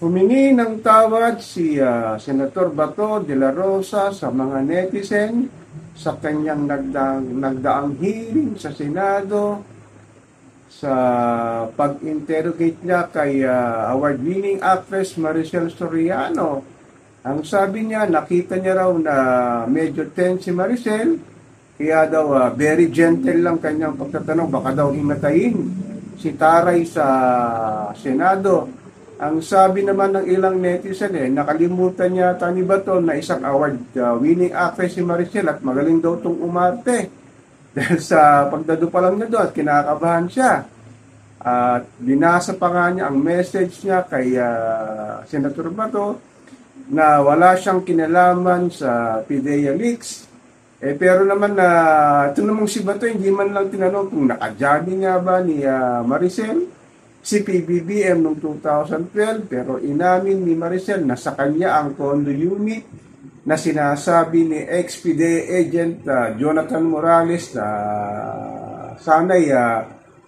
Humingi ng tawad si Senator Bato de la Rosa sa mga netizen sa kanyang nagdaang hearing sa Senado sa pag-interrogate niya kay award-winning actress Maricel Soriano. Ang sabi niya, nakita niya raw na medyo tense si Maricel, kaya daw very gentle lang kanyang pagtatanong, baka daw himatayin si Taray sa Senado. Ang sabi naman ng ilang netizen nakalimutan niya ni Bato na isang award-winning actress si Maricel at magaling daw itong umarte. Dahil sa pagdado pa lang na doon at kinakabahan siya. At binasa pa nga niya ang message niya kay Senator Bato na wala siyang kinalaman sa PIDEA leaks. Pero naman ito namang si Bato hindi man lang tinanong kung nakajabi nga ba ni Maricel si PBBM noong 2012, pero inamin ni Maricel na sa kanya ang condo unit na sinasabi ni ex-PIDEA agent Jonathan Morales na sana'y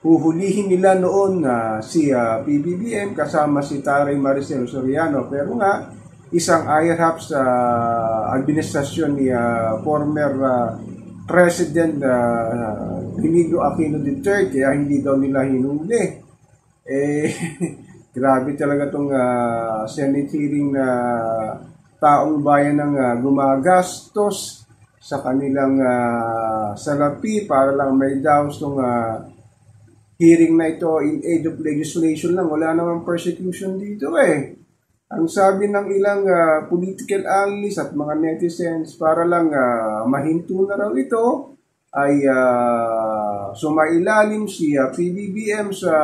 huhulihin nila noon si PBBM kasama si Taray Maricel Soriano. Pero nga, isang ayahap sa administrasyon ni former President Benigno Aquino III, kaya hindi daw nila hinuli. Grabe talaga itong Senate hearing na taong bayan ng gumagastos sa kanilang salapi para lang may daos ng hearing na ito in aid of legislation lang. Wala namang persecution dito Ang sabi ng ilang political analysts at mga netizens, para lang mahinto na raw ito, ay sumailalim si PBBM sa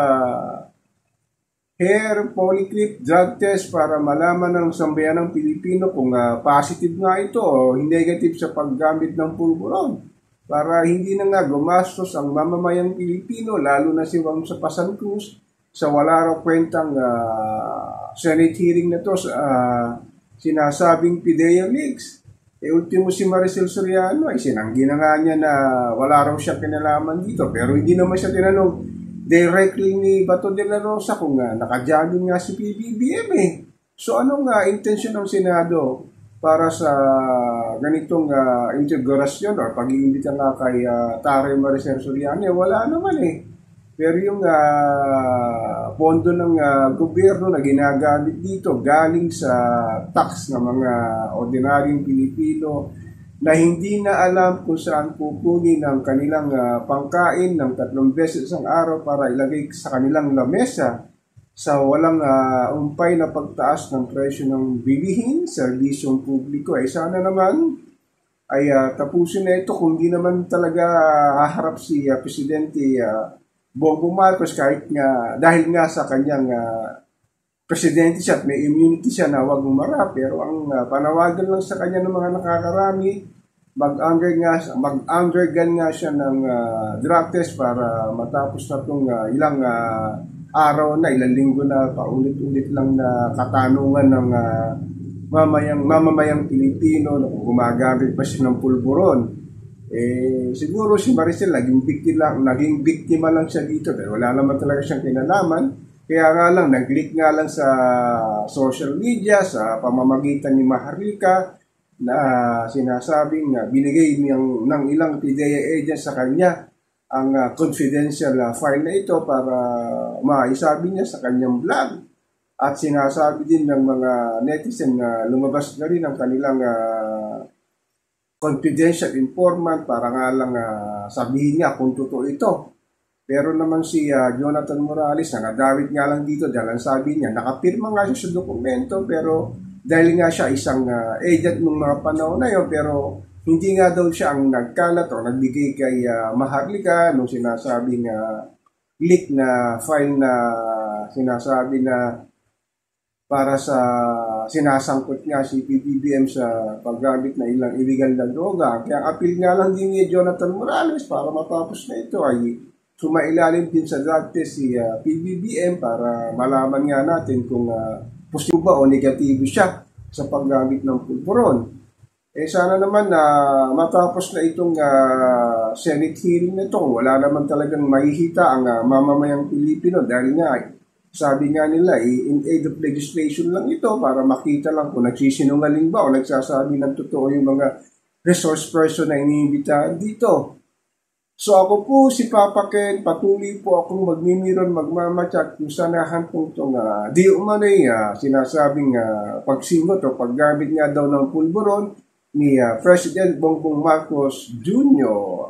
hair polygraph drug test para malaman ng sambayanang Pilipino kung positive nga ito o negative sa paggamit ng pulburon. Para hindi na nga gumastos ang mamamayang Pilipino, lalo na si Juan Pasan Cruz, sa wala raw kwentang Senate hearing na to sa sinasabing PIDEA leaks. Ultimo si Maricel Soriano ay sinanggi na nga niya na wala raw siya kinalaman dito, pero hindi naman siya tinanong directly ni Bato de la Rosa kung nakajogging nga si PBBM So anong intention ng Senado para sa ganitong integrasyon o pag-iimbita nga kay Taray Maricel Soriano? Wala naman Pero yung pondo ng gobyerno na ginagamit dito galing sa tax ng mga ordinaryong Pilipino na hindi na alam kung saan kukunin ang kanilang pangkain ng 3 beses isang araw para ilagay sa kanilang lamesa sa walang umpay na pagtaas ng presyo ng bilihin, serbisyong publiko. Sana naman ay tapusin na ito kung di naman talaga haharap si Presidente Bongbong Marcos kahit nga dahil nga sa kanyang presidente siya at may immunity siya na wag umarap, pero ang panawagan lang sa kanya ng mga nakakarami, mag-undergan nga siya ng drug test para matapos na itong ilang araw na, ilang linggo na paulit-ulit lang na katanungan ng mamamayang Pilipino na kung gumagamit pa siya ng pulburon. Siguro si Maricel naging biktima lang siya dito dahil wala naman talaga siyang kinalaman. Kaya nga lang, nag-leak nga lang sa social media, sa pamamagitan ni Maharlika, na sinasabing binigay ng ilang PIDEA agents sa kanya ang confidential file na ito para maisabi niya sa kanyang blog. At sinasabi din ng mga netizen na lumabas na rin ang kanilang confidential informant para nga lang sabihin niya kung totoo ito. Pero naman si Jonathan Morales, nadawit nga lang dito dahil ang sabi niya, nakapirma nga siya sa dokumento, pero dahil nga siya isang agent ng mga panahon na yun, pero hindi nga daw siya ang nagkalat o nagbigay kay Maharlika nung sinasabing leak na file na sinasabi na para sa sinasangkot nga si PBBM sa paggamit na ilang illegal na droga. Kaya appeal nga lang din ni Jonathan Morales para matapos na ito ay sumailalim din sa drug test si PBBM para malaman nga natin kung positive ba o negatibo siya sa paggamit ng pulburon. Sana naman na matapos na itong Senate hearing na ito, wala naman talagang mahihita ang mamamayang Pilipino dahil nga Sabi nga nila, in aid of legislation lang ito para makita lang kung nagsisinungaling ba o nagsasabi ng totoo yung mga resource person na iniimbitahan dito. So ako po si Papa Ken, patuloy po akong magmimiron, magmamatyak kung sanahan po itong di umano'y sinasabing pagsingot o paggamit nga daw ng pulburon ni President Bongbong Marcos Jr.